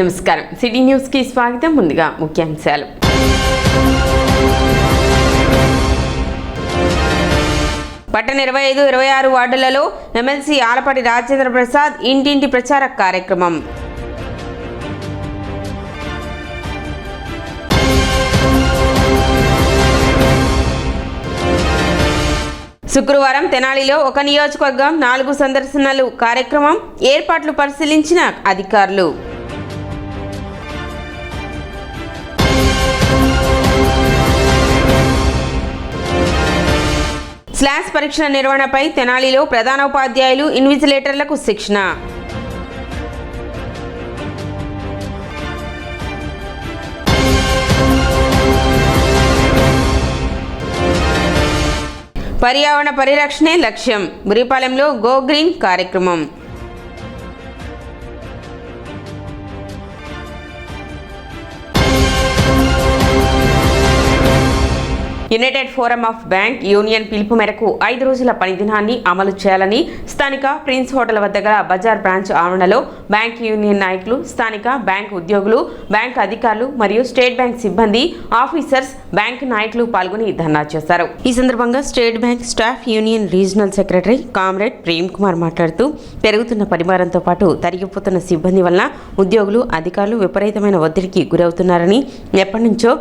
నమస్కారం. City news కి స్వాగతం. ముందుగా ముఖ్యాంశాలు. పట్టణ 25-26 వార్డులలో ఎమ్మెల్సీ ఆలపాటి రాజేంద్ర ప్రసాద్ ఇంటింటి ప్రచార కార్యక్రమం. శుక్రవారం తెనాలిలో ఒక నియోజకవర్గం 4 సందర్శనలు కార్యక్రమం ఏర్పాట్లు పరిశీలించిన అధికారులు. స్లాష్ పరీక్షల నిర్వహణపై తెనాలిలో ప్రధానోపాధ్యాయులు ఇన్విజిలేటర్లకు శిక్షణ. పర్యావరణ పరిరక్షణే లక్ష్యం. బురిపాలెంలో గో గ్రీన్ కార్యక్రమం. United forum of bank union పిలుపు మేరకు 5 రోజుల పని దినాన్ని అమలు చేయాలని స్థానిక ప్రిన్స్ హోటల్ వద్ద గల బజార్ బ్రాంచ్ ఆవరణలో బ్యాంక్ యూనియన్ నాయకులు, స్థానిక బ్యాంక్ ఉద్యోగులు, బ్యాంక్ అధికారులు మరియు స్టేట్ బ్యాంక్ సిబ్బంది, ఆఫీసర్స్, బ్యాంక్ నాయకులు పాల్గొని ధర్నా చేశారు. ఈ సందర్భంగా state bank staff union regional secretary comrade Prem Kumar మాట్లాడుతూ, పెరుగుతున్న పరిమాణంతో పాటు తరిగిపోతున్న సిబ్బంది వలన ఉద్యోగులు, అధికారులు విపరీతమైన ఒత్తిడికి గురవుతున్నారని, ఎప్పటి నుంచో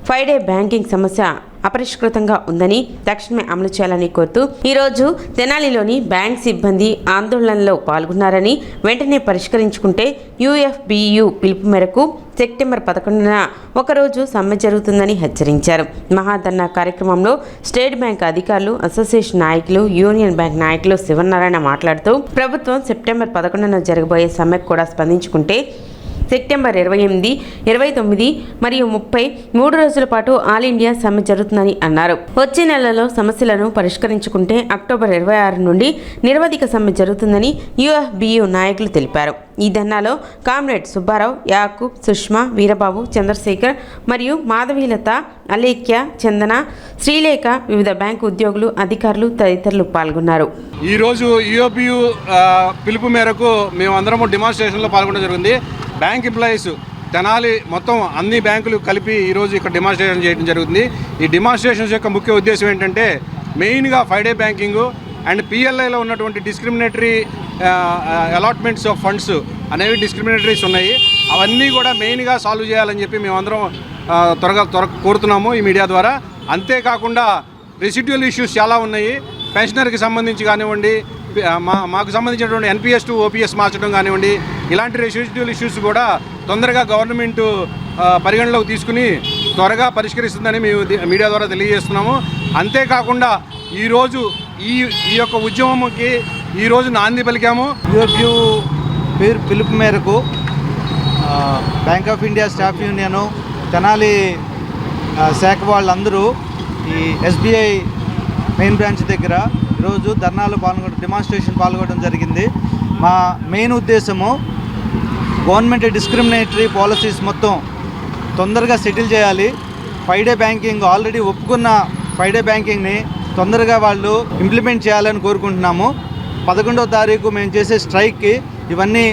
5-day బ్యాంకింగ్ సమస్య అపరిష్కృతంగా ఉందని తక్షణమే అమలు చేయాలని కోరుతూ ఈరోజు తెనాలిలోని బ్యాంక్ సిబ్బంది ఆందోళనలో పాల్గొన్నారని, వెంటనే పరిష్కరించుకుంటే యూఎఫ్బియు పిలుపు మేరకు సెప్టెంబర్ 11న ఒకరోజు సమ్మె జరుగుతుందని హెచ్చరించారు. మహాధర్నా కార్యక్రమంలో స్టేట్ బ్యాంక్ అధికారులు, అసోసియేషన్ నాయకులు, యూనియన్ బ్యాంక్ నాయకులు శివనారాయణ మాట్లాడుతూ, ప్రభుత్వం సెప్టెంబర్ 11న జరగబోయే సమ్మెకు కూడా స్పందించుకుంటే సెప్టెంబర్ 28, 29 మరియు 30 3 రోజుల పాటు ఆల్ ఇండియా సమ్మె జరుగుతుందని అన్నారు. వచ్చే నెలలో సమస్యలను పరిష్కరించుకుంటే అక్టోబర్ 26 నుండి నిరవధిక సమ్మె జరుగుతుందని యూఎఫ్బియు నాయకులు తెలిపారు. ఈ ధర్నాలో కామ్రేడ్ సుబ్బారావు, యాకూబ్, సుష్మా, వీరబాబు, చంద్రశేఖర్ మరియు మాధవీలత, అలేఖ్య, చందన, శ్రీలేఖ, వివిధ బ్యాంకు ఉద్యోగులు, అధికారులు తదితరులు పాల్గొన్నారు. ఈరోజు యూఎఫ్బియు పిలుపు మేరకు మేమందరము డెమాన్స్ట్రేషన్లో పాల్గొనడం జరిగింది. బ్యాంక్ ఎంప్లాయీస్ తెనాలి మొత్తం అన్ని బ్యాంకులు కలిపి ఈరోజు ఇక్కడ డెమాన్స్ట్రేషన్ చేయడం జరుగుతుంది. ఈ డెమాన్స్ట్రేషన్స్ యొక్క ముఖ్య ఉద్దేశం ఏంటంటే, మెయిన్గా 5-day బ్యాంకింగ్ అండ్ పిఎల్ఐలో ఉన్నటువంటి డిస్క్రిమినేటరీ అలాట్మెంట్స్ ఆఫ్ ఫండ్స్ అనేవి డిస్క్రిమినేటరీస్ ఉన్నాయి. అవన్నీ కూడా మెయిన్గా సాల్వ్ చేయాలని చెప్పి మేమందరం త్వరగా కోరుతున్నాము ఈ మీడియా ద్వారా. అంతేకాకుండా రెసిడ్యువల్ ఇష్యూస్ చాలా ఉన్నాయి. పెన్షనర్కి సంబంధించి కానివ్వండి, మాకు సంబంధించినటువంటి ఎన్పిఎస్ టు ఓపీఎస్ మార్చడం కానివ్వండి, ఇలాంటి రెసిడ్యువల్ ఇష్యూస్ కూడా తొందరగా గవర్నమెంట్ పరిగణలోకి తీసుకుని త్వరగా పరిష్కరిస్తుందని మేము మీడియా ద్వారా తెలియజేస్తున్నాము. అంతేకాకుండా ఈరోజు ఈ యొక్క ఉద్యమంకి ఈరోజు నాంది పలికాము. యూఎఫ్బియు పిలుపు మేరకు bank of India staff union, Tenali శాఖ వాళ్ళందరూ ఈ ఎస్బీఐ మెయిన్ బ్రాంచ్ దగ్గర ఈరోజు ధర్నాలు డెమాన్స్ట్రేషన్ పాల్గొనడం జరిగింది. మా మెయిన్ ఉద్దేశము గవర్నమెంట్ డిస్క్రిమినేటరీ పాలసీస్ మొత్తం తొందరగా సెటిల్ చేయాలి. 5-day బ్యాంకింగ్ ఆల్రెడీ ఒప్పుకున్న 5-day బ్యాంకింగ్ని తొందరగా వాళ్ళు ఇంప్లిమెంట్ చేయాలని కోరుకుంటున్నాము. 11వ తారీఖు మేము చేసే స్ట్రైక్కి ఇవన్నీ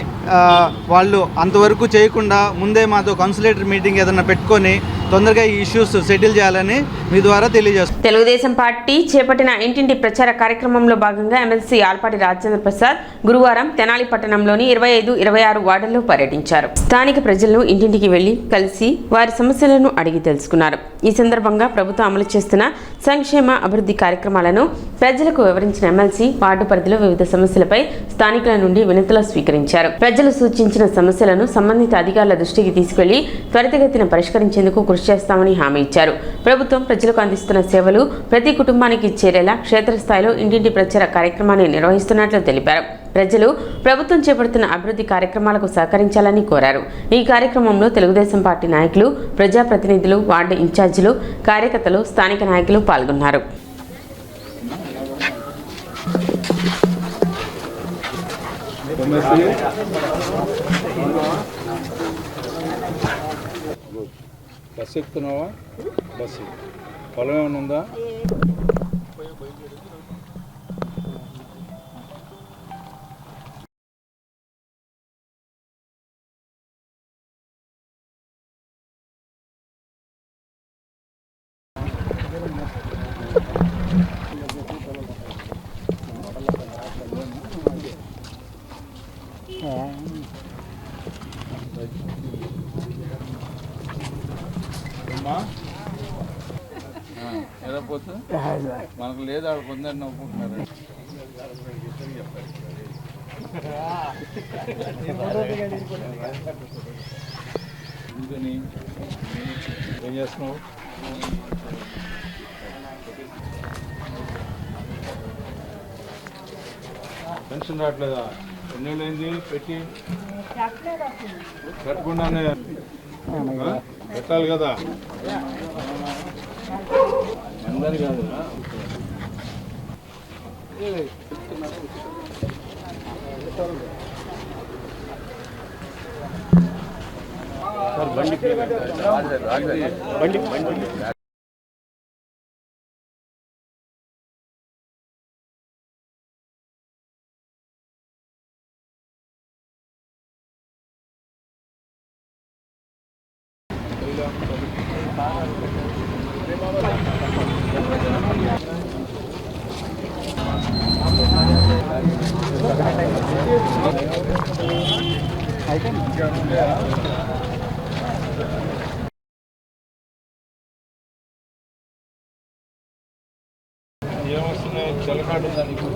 వాళ్ళు అంతవరకు చేయకుండా ముందే మాతో కన్సులేటరీ మీటింగ్ ఏదైనా పెట్టుకొని తొందరగా ఈ ఇష్యూస్ సెటిల్ చేయాలని మీ ద్వారా తెలియజేస్తాం. తెలుగుదేశం పార్టీ చేపట్టిన ఇంటింటి ప్రచార కార్యక్రమంలో భాగంగా ఎమ్మెల్సీ ఆలపాటి రాజేంద్ర ప్రసాద్ గురువారం తెనాలి పట్టణంలోని 25-26 వార్డుల్లో పర్యటించారు. స్థానిక ప్రజలను ఇంటింటికి వెళ్లి కలిసి వారి సమస్యలను అడిగి తెలుసుకున్నారు. ఈ సందర్భంగా ప్రభుత్వం అమలు చేస్తున్న సంక్షేమ అభివృద్ధి కార్యక్రమాలను ప్రజలకు వివరించిన ఎమ్మెల్సీ వార్డు పరిధిలో వివిధ సమస్యలపై స్థానికుల నుండి వినతులు స్వీకరించారు. ప్రజలు సూచించిన సమస్యలను సంబంధిత అధికారుల దృష్టికి తీసుకెళ్లి త్వరితగతిన పరిష్కరించేందుకు కృషి చేస్తామని హామీ ఇచ్చారు. ప్రభుత్వం ప్రజలకు అందిస్తున్న సేవలు ప్రతి కుటుంబానికి చేరేలా క్షేత్రస్థాయిలో ఇంటింటి ప్రచార కార్యక్రమాన్ని నిర్వహిస్తున్నట్లు తెలిపారు. ప్రజలు ప్రభుత్వం చేపడుతున్న అభివృద్ధి కార్యక్రమాలకు సహకరించాలని కోరారు. ఈ కార్యక్రమంలో తెలుగుదేశం పార్టీ నాయకులు, ప్రజాప్రతినిధులు, వార్డు ఇన్ఛార్జీలు, కార్యకర్తలు, స్థానిక నాయకులు పాల్గొన్నారు. బస్సు ఎక్కుతున్నావా? బస్సు పొలం ఏమైనా ఉందా? అమ్మా ఎలా పోతే మనకు లేదు ఆడ పొందని నవ్వుకుంటున్నారు. ఎందుకని ఏం చేస్తున్నావు? పెన్షన్ రావట్లేదా? ఎన్నేళ్ళు అయింది పెట్టి? పెట్టకుండానే పెట్టాలి కదా, అందరి కాదు. సార్ బండి బండి ఏమొస్తున్నాయి? చెలకాడు ఉందా నీకు?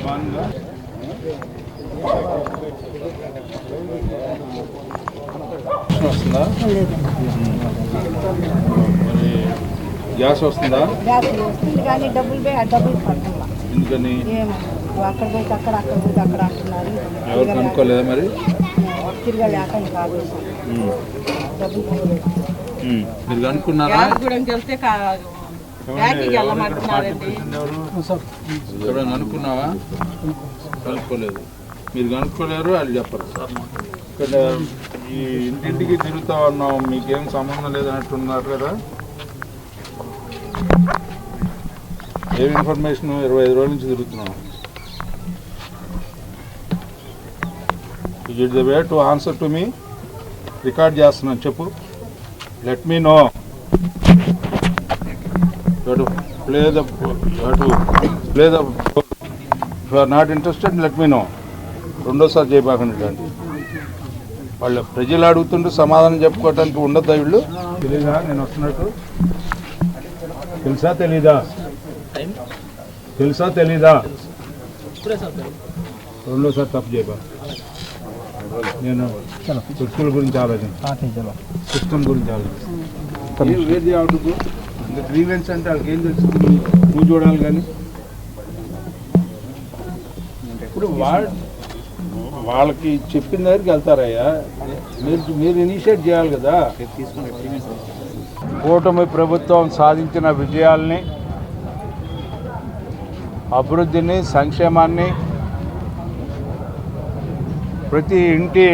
బాగుందా? వస్తుందా? మరి గ్యాస్ వస్తుందా? కానీ డబ్బులు పడుతుందా? ఎందుకని? అక్కడ పోతే అక్కడ అంటున్నారు. ఎవరు కనుక్కోలేదా మరి? తిరగలేక కాదు మీరు కనుక్కున్నారా? ఎవరైనా కనుక్కున్నావా? కనుక్కోలేదు. మీరు కనుక్కోలేరు, వాళ్ళు చెప్పరు. ఇక్కడ ఈ ఇంటింటికి తిరుగుతా ఉన్నాం, మీకేం సంబంధం లేదన్నట్టున్నారు కదా. ఏం ఇన్ఫర్మేషన్? 25 రోజుల నుంచి తిరుగుతున్నాం. It the way to answer to me. Record చేస్తున్నాను, చెప్పు. Let me know. Play the if you are not interested let me know. రెండోసారి చేయబాకండి. వాళ్ళు ప్రజలు అడుగుతుంటే సమాధానం చెప్పుకోవటానికి ఉండద్దా? వీళ్ళు తెలీదా నేను వస్తున్నట్టు? తెలుసా తెలీదా? రెండోసారి తప్పు చేయబా. నేను వ్యక్తుల గురించి ఆలోచించాను, సిస్టమ్ గురించి ఆలోచిస్తాను. ఏది అవుతుంది ఇంకా గ్రీవెన్స్ అంటే వాళ్ళకి ఏం తెలుస్తుంది? నువ్వు చూడాలి. కానీ ఇప్పుడు వాళ్ళకి చెప్పిన దగ్గరికి వెళ్తారయ్యా. మీరు ఇనిషియేట్ చేయాలి కదా. కూటమి ప్రభుత్వం సాధించిన విజయాల్ని, అభివృద్ధిని, సంక్షేమాన్ని ప్రతి ఇంటి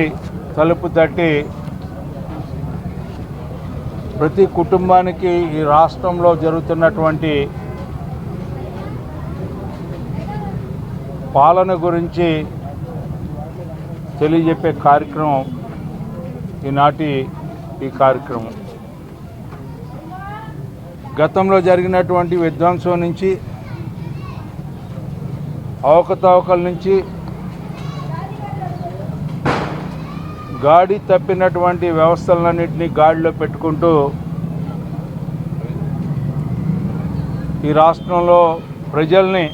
తలుపు తట్టి ప్రతి కుటుంబానికి ఈ రాష్ట్రంలో జరుగుతున్నటువంటి పాలన గురించి తెలియజెప్పే కార్యక్రమం ఈనాటి ఈ కార్యక్రమం. గతంలో జరిగినటువంటి విధ్వంసం నుంచి, అవకతవకల నుంచి, గాడి తప్పినటువంటి వ్యవస్థలన్నింటినీ గాడిలో పెట్టుకుంటూ ఈ రాష్ట్రంలో ప్రజల్ని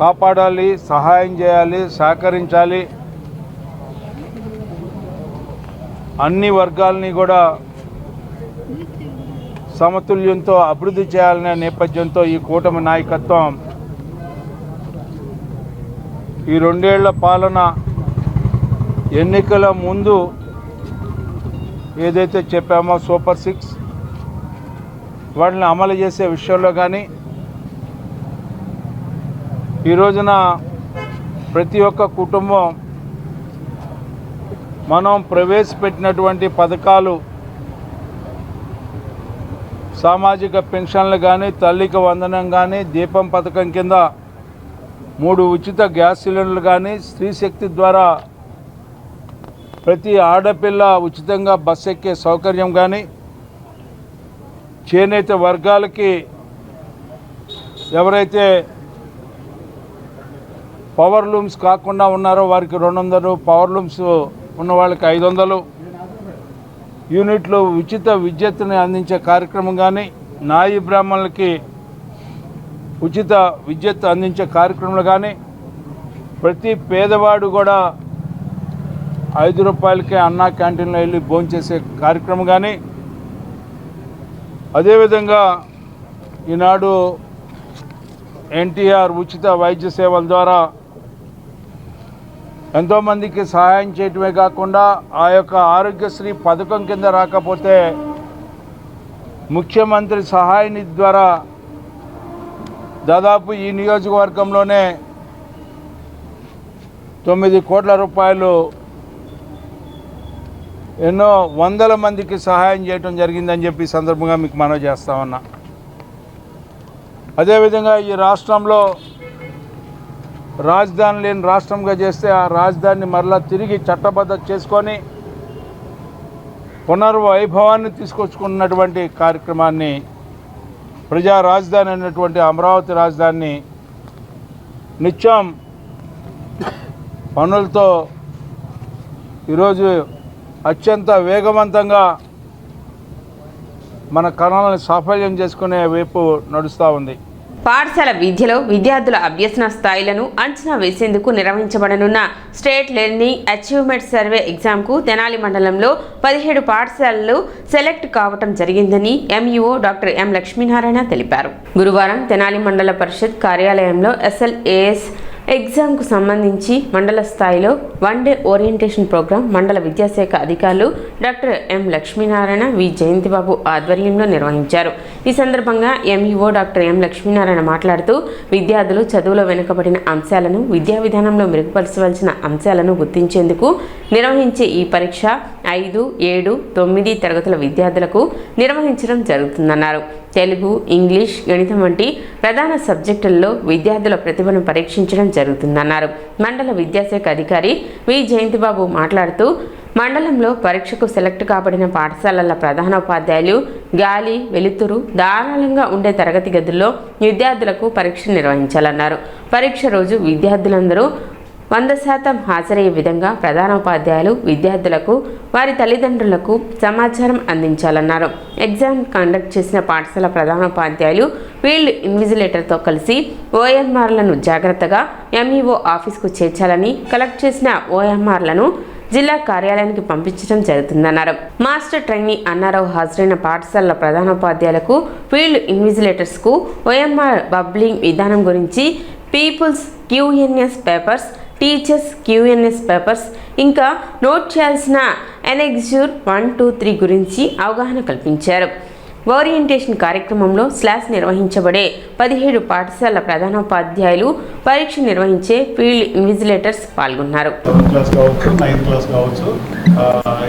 కాపాడాలి, సహాయం చేయాలి, సహకరించాలి, అన్ని వర్గాలని కూడా సమతుల్యంతో అభివృద్ధి చేయాలనే నేపథ్యంతో ఈ కూటమి నాయకత్వం ఈ 2 ఏళ్ల పాలన ఎన్నికల ముందు ఏదైతే చెప్పామో సూపర్ 6 వాటిని అమలు చేసే విషయంలో కానీ, ఈ రోజున ప్రతి ఒక్క కుటుంబం మనం ప్రవేశపెట్టినటువంటి పథకాలు, సామాజిక పెన్షన్లు కానీ, తల్లికి వందనం కానీ, దీపం పథకం కింద 3 ఉచిత గ్యాస్ సిలిండర్లు కానీ, స్త్రీ శక్తి ద్వారా ప్రతి ఆడపిల్ల ఉచితంగా బస్సు ఎక్కే సౌకర్యం కానీ, చేనేత వర్గాలకి ఎవరైతే పవర్ లూమ్స్ కాకుండా ఉన్నారో వారికి 200, పవర్ లూమ్స్ ఉన్న వాళ్ళకి 500 యూనిట్లు ఉచిత విద్యుత్తుని అందించే కార్యక్రమం కానీ, నాయి బ్రాహ్మణులకి ఉచిత విద్యుత్ అందించే కార్యక్రమాలు కానీ, ప్రతి పేదవాడు కూడా 5 రూపాయలకే అన్నా క్యాంటీన్లో వెళ్ళి భోంచేసే కార్యక్రమం కానీ, అదేవిధంగా ఈనాడు ఎన్టీఆర్ ఉచిత వైద్య సేవల ద్వారా ఎంతోమందికి సహాయం చేయటమే కాకుండా ఆ యొక్క ఆరోగ్యశ్రీ పథకం కింద రాకపోతే ముఖ్యమంత్రి సహాయ నిధి ద్వారా దాదాపు ఈ నియోజకవర్గంలోనే 9 కోట్ల రూపాయలు ఎన్నో వందల మందికి సహాయం చేయటం జరిగిందని చెప్పి సందర్భంగా మీకు మనవి చేస్తా ఉన్నా. అదేవిధంగా ఈ రాష్ట్రంలో రాజధాని లేని రాష్ట్రంగా చేస్తే ఆ రాజధానిని మరలా తిరిగి చట్టబద్ధత చేసుకొని పునర్వైభవాన్ని తీసుకొచ్చుకున్నటువంటి కార్యక్రమాన్ని, ప్రజా రాజధాని అయినటువంటి అమరావతి రాజధానిని నిత్యం పనులతో ఈరోజు అత్యంత వేగవంతంగా మన కళలను సాఫల్యం చేసుకునే వైపు నడుస్తూ ఉంది. పాఠశాల విద్యలో విద్యార్థుల అభ్యసన స్థాయిలను అంచనా వేసేందుకు నిర్వహించబడనున్న స్టేట్ లెర్నింగ్ అచీవ్మెంట్ సర్వే ఎగ్జామ్కు తెనాలి మండలంలో 17 పాఠశాలలు సెలెక్ట్ కావటం జరిగిందని ఎంఈఓ డాక్టర్ ఎం లక్ష్మీనారాయణ తెలిపారు. గురువారం తెనాలి మండల పరిషత్ కార్యాలయంలో SLAS ఎగ్జామ్కు సంబంధించి మండల స్థాయిలో 1 డే ఓరియంటేషన్ ప్రోగ్రాం మండల విద్యాశాఖ అధికారులు డాక్టర్ ఎం లక్ష్మీనారాయణ, వి జయంతిబాబు ఆధ్వర్యంలో నిర్వహించారు. ఈ సందర్భంగా ఎంఈఓ డాక్టర్ ఎం లక్ష్మీనారాయణ మాట్లాడుతూ విద్యార్థులు చదువులో వెనుకబడిన అంశాలను, విద్యా విధానంలో మెరుగుపరచవలసిన అంశాలను గుర్తించేందుకు నిర్వహించే ఈ పరీక్ష 5, 7, 9 తరగతుల విద్యార్థులకు నిర్వహించడం జరుగుతుందన్నారు. తెలుగు, ఇంగ్లీష్, గణితం వంటి ప్రధాన సబ్జెక్టుల్లో విద్యార్థుల ప్రతిభను పరీక్షించడం జరుగుతుందన్నారు. మండల విద్యాశాఖ అధికారి వి జయంతిబాబు మాట్లాడుతూ మండలంలో పరీక్షకు సెలెక్ట్ కాబడిన పాఠశాలల ప్రధానోపాధ్యాయులు గాలి, వెలుతురు ధారాళంగా ఉండే తరగతి గదుల్లో విద్యార్థులకు పరీక్ష నిర్వహించాలన్నారు. పరీక్ష రోజు విద్యార్థులందరూ 100% హాజరయ్యే విధంగా ప్రధానోపాధ్యాయులు విద్యార్థులకు, వారి తల్లిదండ్రులకు సమాచారం అందించాలన్నారు. ఎగ్జామ్ కండక్ట్ చేసిన పాఠశాల ప్రధానోపాధ్యాయులు ఫీల్డ్ ఇన్విజిలేటర్తో కలిసి OMRలను జాగ్రత్తగా ఎంఈఓ ఆఫీస్కు చేర్చాలని, కలెక్ట్ చేసిన OMRలను జిల్లా కార్యాలయానికి పంపించడం జరుగుతుందన్నారు. మాస్టర్ ట్రైనీ అన్నారావు హాజరైన పాఠశాలల ప్రధానోపాధ్యాయులకు, ఫీల్డ్ ఇన్విజిలేటర్స్కు OMR బబ్లింగ్ విధానం గురించి, pupils QNS papers, teachers QNS papers, ఇంకా నోట్ చేయాల్సిన ఎనెక్స్యూర్ 1, 2, 3 గురించి అవగాహన కల్పించారు. ఓరియంటేషన్ కార్యక్రమంలో స్లాస్ నిర్వహించబడే 17 పాఠశాలల ప్రధానోపాధ్యాయులు, పరీక్ష నిర్వహించే ఫీల్డ్ ఇన్విజిలేటర్స్ పాల్గొన్నారు. 7th క్లాస్ కావచ్చు, 9th క్లాస్ కావచ్చు,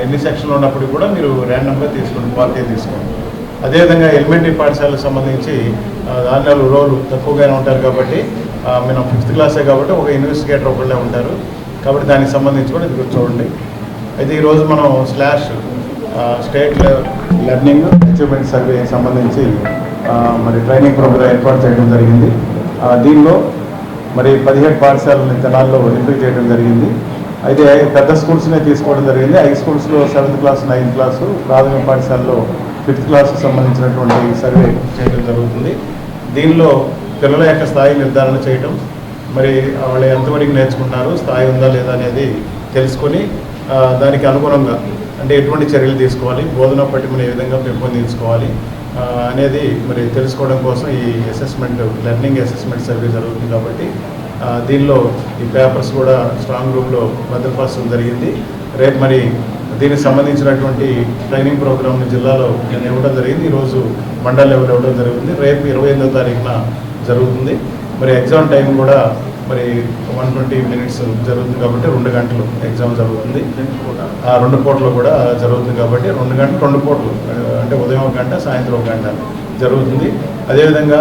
ఎన్ని సెక్షన్లు ఉన్నప్పుడు కూడా మీరు ర్యాండమ్గా తీసుకోండి, మార్కే తీసుకోండి. అదేవిధంగా ఎలిమెంటరీ పాఠశాలకు సంబంధించి దానిలో రోలు తక్కువగానే ఉంటారు కాబట్టి మనం 5th క్లాసే కాబట్టి ఒక ఇన్వెస్టిగేటర్ ఒకళ్ళే ఉంటారు కాబట్టి దానికి సంబంధించి కూడా ఇది చూడండి. అయితే ఈరోజు మనం స్టేట్ లెర్నింగ్ అచీవ్మెంట్ సర్వే సంబంధించి మరి ట్రైనింగ్ ప్రోగ్రామ్ ఏర్పాటు చేయడం జరిగింది. దీనిలో మరి 17 పాఠశాలని తెనాల్లో ఎంపిక చేయడం జరిగింది. అయితే పెద్ద స్కూల్స్నే తీసుకోవడం జరిగింది. హై స్కూల్స్లో 7th క్లాస్, 9th క్లాసు, ప్రాథమిక పాఠశాలలో 5th క్లాస్కి సంబంధించినటువంటి సర్వే చేయడం జరుగుతుంది. దీనిలో పిల్లల యొక్క స్థాయి నిర్ధారణ చేయటం, మరి వాళ్ళు ఎంతవరకు నేర్చుకుంటున్నారు, స్థాయి ఉందా లేదా అనేది తెలుసుకొని దానికి అనుగుణంగా అంటే ఎటువంటి చర్యలు తీసుకోవాలి, బోధనా పట్టిమని ఏ విధంగా పెంపొందించుకోవాలి అనేది మరి తెలుసుకోవడం కోసం ఈ లెర్నింగ్ అసెస్మెంట్ సర్వే జరుగుతుంది. కాబట్టి దీనిలో ఈ పేపర్స్ కూడా స్ట్రాంగ్ రూమ్లో భద్రపరచడం జరిగింది. రేపు మరి దీనికి సంబంధించినటువంటి ట్రైనింగ్ ప్రోగ్రామ్ జిల్లాలో ఇవ్వడం జరిగింది. ఈరోజు మండల్ లెవెల్ ఇవ్వడం జరుగుతుంది. రేపు 28వ తారీఖున జరుగుతుంది. మరి ఎగ్జామ్ టైం కూడా మరి 120 minutes జరుగుతుంది కాబట్టి 2 గంటలు ఎగ్జామ్ జరుగుతుంది. 2 పూటలు కూడా జరుగుతుంది కాబట్టి 2 గంటలు 2 పూటలు అంటే ఉదయం 1 గంట, సాయంత్రం 1 గంట జరుగుతుంది. అదేవిధంగా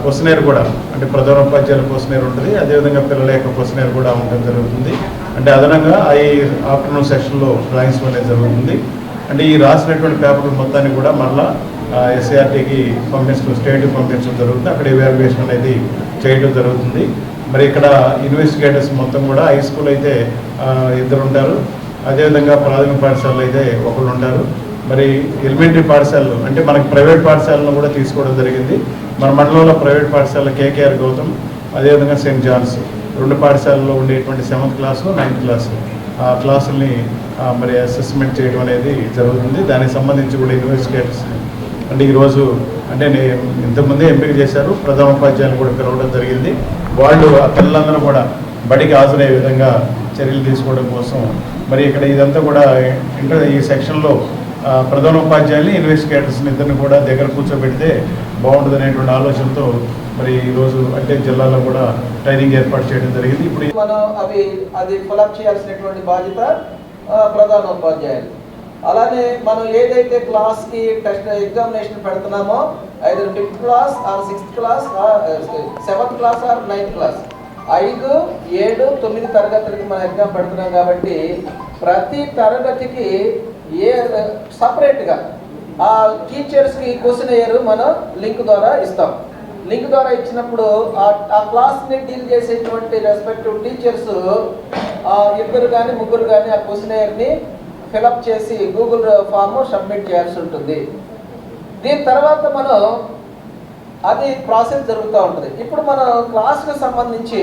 క్వశ్చనేర్ కూడా అంటే ప్రధానోపాధ్యాయుల క్వశ్చనేర్ ఉంటుంది. అదేవిధంగా పిల్లల యొక్క క్వశ్చనేర్ కూడా ఉండడం జరుగుతుంది. అంటే అదనంగా ఈ ఆఫ్టర్నూన్ సెషన్లో డ్రాయింగ్స్ అనేది జరుగుతుంది. అంటే ఈ రాసినటువంటి పేపర్లు మొత్తాన్ని కూడా మళ్ళీ ఎస్సీఆర్టీకి స్టేట్కి పంపించడం జరుగుతుంది. అక్కడ ఎవాల్యుయేషన్ అనేది చేయడం జరుగుతుంది. మరి ఇక్కడ ఇన్వెస్టిగేటర్స్ మొత్తం కూడా హై స్కూల్ అయితే 2 ఉంటారు, అదేవిధంగా ప్రాథమిక పాఠశాలలో అయితే 1 ఉంటారు. మరి ఎలిమెంటరీ పాఠశాలలు అంటే మనకి ప్రైవేట్ పాఠశాలను కూడా తీసుకోవడం జరిగింది. మన మండలంలో ప్రైవేట్ పాఠశాల కేకేఆర్ గౌతమ్, అదేవిధంగా సెయింట్ జాన్స్ 2 పాఠశాలలో ఉండేటువంటి 7th క్లాసు 9th క్లాసు ఆ క్లాసుల్ని మరి అసెస్మెంట్ చేయడం అనేది జరుగుతుంది. దానికి సంబంధించి కూడా ఇన్వెస్టిగేటర్స్ అంటే ఈరోజు అంటే ఇంతకుముందే ఎంపిక చేశారు, ప్రధానోపాధ్యాయులు కూడా పిలవడం జరిగింది. వాళ్ళు ఆ పిల్లలందరూ కూడా బడికి హాజరయ్యే విధంగా చర్యలు తీసుకోవడం కోసం మరి ఇక్కడ ఇదంతా కూడా ఈ సెక్షన్లో ప్రధానోపాధ్యాయుల్ని ఇన్వెస్టిగేటర్స్ని ఇద్దరిని కూడా దగ్గర కూర్చోబెడితే బాగుంటుంది అనేటువంటి ఆలోచనతో మరి ఈరోజు అంటే జిల్లాలో కూడా ట్రైనింగ్ ఏర్పాటు చేయడం జరిగింది. ఇప్పుడు మనం అది ఫాలోఅప్ చేయాల్సినటువంటి బాధ్యత ప్రధానోపాధ్యాయులు. అలానే మనం ఏదైతే క్లాస్కి టెస్ట్ ఎగ్జామినేషన్ పెడుతున్నామో either 5th class or 6th class 7th class or 9th class 5, 7, 9 తరగతులకి మనం ఎగ్జామ్ పెడుతున్నాం కాబట్టి ప్రతి తరగతికి సపరేట్గా ఆ టీచర్స్కి క్వశ్చన్ మనం లింక్ ద్వారా ఇస్తాం. లింక్ ద్వారా ఇచ్చినప్పుడు ఆ క్లాస్ని డీల్ చేసేటువంటి రెస్పెక్టివ్ టీచర్స్ 2 కానీ 3 కానీ ఆ క్వశ్చన్ ఫిలప్ చేసి గూగుల్ ఫామ్ సబ్మిట్ చేయాల్సి ఉంటుంది. దీని తర్వాత మనం అది ప్రాసెస్ జరుగుతూ ఉంటుంది. ఇప్పుడు మనం క్లాస్కి సంబంధించి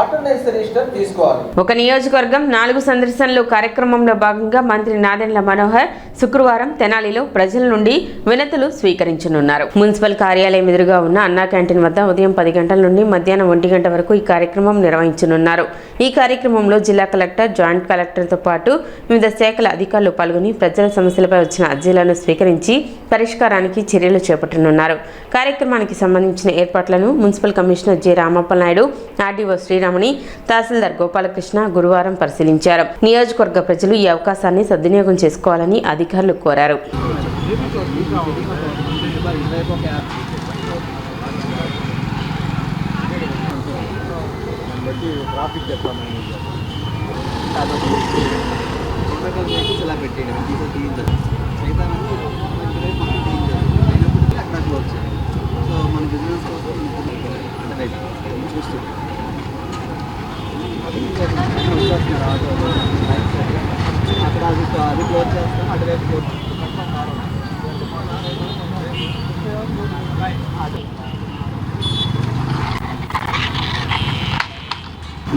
అటెండెన్స్ రిజిస్టర్ తీసుకోవాలి. ఒక నియోజకవర్గం 4 సందర్శనలు కార్యక్రమంలో భాగంగా మంత్రి నాదెండ్ల మనోహర్ శుక్రవారం తెనాలిలో ప్రజల నుండి వినతులు స్వీకరించనున్నారు. మున్సిపల్ కార్యాలయం ఎదురుగా ఉన్న అన్నా క్యాంటీన్ వద్ద ఉదయం 10 గంటల నుండి మధ్యాహ్నం 1 గంట వరకు ఈ కార్యక్రమం నిర్వహించనున్నారు. ఈ కార్యక్రమంలో జిల్లా కలెక్టర్, జాయింట్ కలెక్టర్తో పాటు వివిధ శాఖల అధికారులు పాల్గొని ప్రజల సమస్యలపై వచ్చిన అర్జీలను స్వీకరించి పరిష్కారానికి చర్యలు చేపట్టనున్నారు. కార్యక్రమానికి సంబంధించిన ఏర్పాట్లను municipal commissioner J Ramappal Naidu, RDO Sriramani, tahsildar Gopalakrishna గురువారం పరిశీలించారు. నియోజకవర్గ ప్రజలు ఈ అవకాశాన్ని సద్వినియోగం చేసుకోవాలని అధికారులు కోరారు.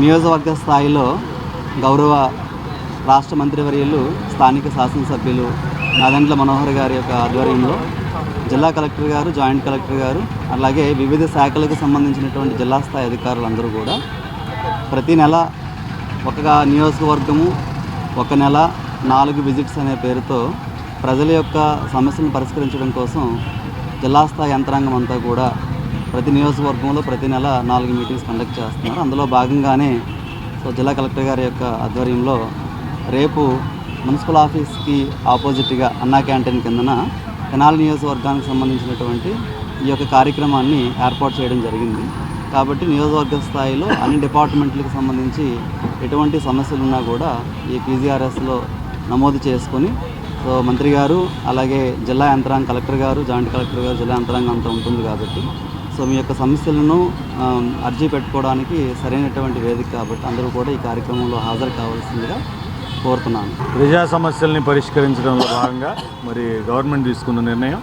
నియోజకవర్గ స్థాయిలో గౌరవ రాష్ట్ర మంత్రివర్యులు, స్థానిక శాసనసభ్యులు నాదెండ్ల మనోహర్ గారి యొక్క ఆధ్వర్యంలో జిల్లా కలెక్టర్ గారు, జాయింట్ కలెక్టర్ గారు, అలాగే వివిధ శాఖలకు సంబంధించినటువంటి జిల్లా స్థాయి అధికారులందరూ కూడా ప్రతి నెల ఒక నియోజకవర్గము, ఒక నెల 4 విజిట్స్ అనే పేరుతో ప్రజల యొక్క సమస్యలను పరిష్కరించడం కోసం జిల్లా స్థాయి యంత్రాంగం అంతా కూడా ప్రతి నియోజకవర్గంలో ప్రతి నెల 4 మీటింగ్స్ కండక్ట్ చేస్తున్నారు. అందులో భాగంగానే జిల్లా కలెక్టర్ గారి యొక్క ఆధ్వర్యంలో రేపు మున్సిపల్ ఆఫీస్కి ఆపోజిట్గా అన్నా క్యాంటీన్ కిందన తెనాలి నియోజకవర్గానికి సంబంధించినటువంటి ఈ యొక్క కార్యక్రమాన్ని ఏర్పాటు చేయడం జరిగింది. కాబట్టి నియోజకవర్గ స్థాయిలో అన్ని డిపార్ట్మెంట్లకు సంబంధించి ఎటువంటి సమస్యలు ఉన్నా కూడా ఈ పీజీఆర్ఎస్లో నమోదు చేసుకొని మంత్రి గారు, అలాగే జిల్లా యంత్రాంగం, కలెక్టర్ గారు, జాయింట్ కలెక్టర్ గారు, జిల్లా యంత్రాంగం అంతా ఉంటుంది కాబట్టి మీ యొక్క సమస్యలను అర్జీ పెట్టుకోవడానికి సరైనటువంటి వేదిక కాబట్టి అందరూ కూడా ఈ కార్యక్రమంలో హాజరు కావాల్సిందిగా కోరుతున్నాను. ప్రజా సమస్యల్ని పరిష్కరించడంలో భాగంగా మరి గవర్నమెంట్ తీసుకున్న నిర్ణయం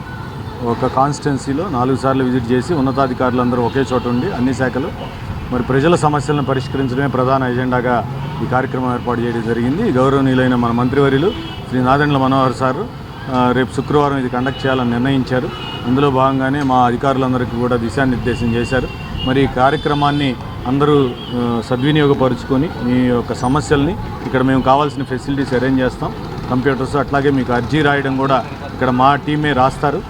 ఒక కాన్స్టిట్యున్సీలో 4 సార్లు విజిట్ చేసి ఉన్నతాధికారులందరూ ఒకే చోట ఉండి అన్ని శాఖలు మరి ప్రజల సమస్యలను పరిష్కరించడమే ప్రధాన ఎజెండాగా ఈ కార్యక్రమం ఏర్పాటు చేయడం జరిగింది. గౌరవనీయులైన మన మంత్రివర్యులు శ్రీ నాదెండ్ల మనోహర్ సార్ రేపు శుక్రవారం ఇది కండక్ట్ చేయాలని నిర్ణయించారు. అందులో భాగంగానే మా అధికారులందరికీ కూడా దిశానిర్దేశం చేశారు. మరి ఈ కార్యక్రమాన్ని అందరూ సద్వినియోగపరుచుకొని మీ యొక్క సమస్యల్ని ఇక్కడ మేము కావాల్సిన ఫెసిలిటీస్ అరేంజ్ చేస్తాం, కంప్యూటర్స్, అట్లాగే మీకు అర్జీ రాయడం కూడా ఇక్కడ మా టీమే రాస్తారు.